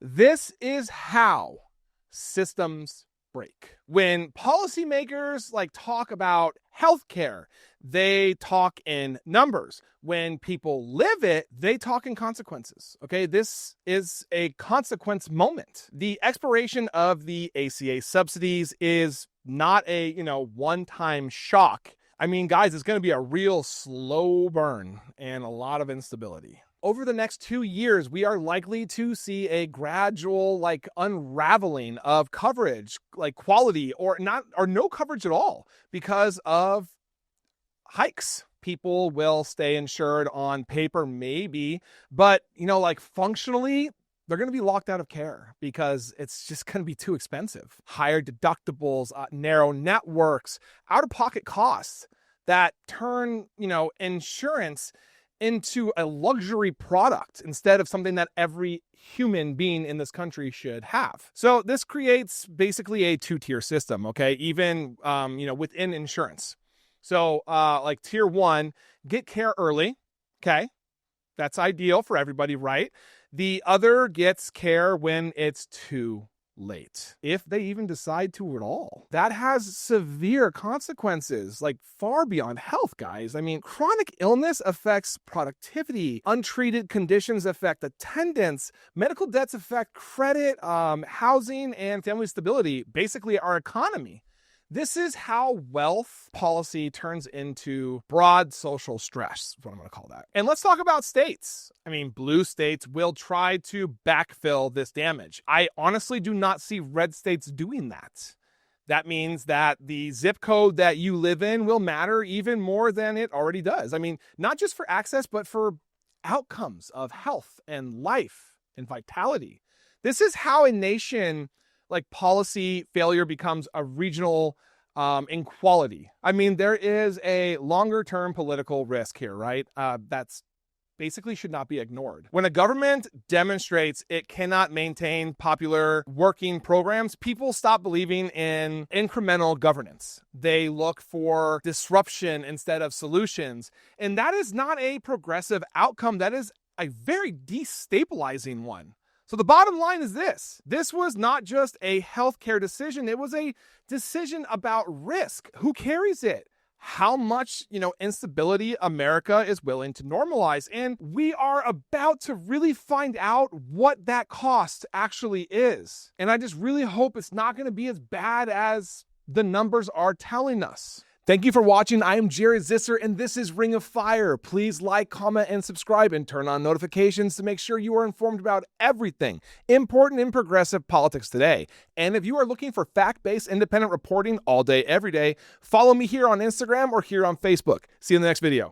This is how systems break. When policymakers talk about healthcare, they talk in numbers. When people live it, they talk in consequences. Okay, this is a consequence moment. The expiration of the ACA subsidies is not a, one-time shock. I mean, guys, it's going to be a real slow burn and a lot of instability. Over the next 2 years, we are likely to see a gradual unraveling of coverage, quality or no coverage at all because of hikes. People will stay insured on paper, maybe, but functionally, they're going to be locked out of care because it's just going to be too expensive. Higher deductibles, narrow networks, out-of-pocket costs that turn, insurance into a luxury product instead of something that every human being in this country should have. So this creates basically a two-tier system, okay? Even, within insurance. So tier one, get care early, okay? That's ideal for everybody, right? The other gets care when it's too late, if they even decide to at all. That has severe consequences, far beyond health, guys. I mean, chronic illness affects productivity. Untreated conditions affect attendance. Medical debts affect credit, housing, and family stability, basically our economy. This is how wealth policy turns into broad social stress, is what I'm going to call that. And let's talk about states. I mean, blue states will try to backfill this damage. I honestly do not see red states doing that. That means that the zip code that you live in will matter even more than it already does. I mean, not just for access, but for outcomes of health and life and vitality. This is how a nation policy failure becomes a regional inequality. I mean, there is a longer term political risk here, right? That's basically should not be ignored. When a government demonstrates it cannot maintain popular working programs, people stop believing in incremental governance. They look for disruption instead of solutions. And that is not a progressive outcome. That is a very destabilizing one. So the bottom line is this. This was not just a healthcare decision. It was a decision about risk. Who carries it? How much, instability America is willing to normalize. And we are about to really find out what that cost actually is. And I just really hope it's not going to be as bad as the numbers are telling us. Thank you for watching. I am Jared Zisser, and this is Ring of Fire. Please like, comment, and subscribe, and turn on notifications to make sure you are informed about everything important in progressive politics today. And if you are looking for fact-based, independent reporting all day, every day, follow me here on Instagram or here on Facebook. See you in the next video.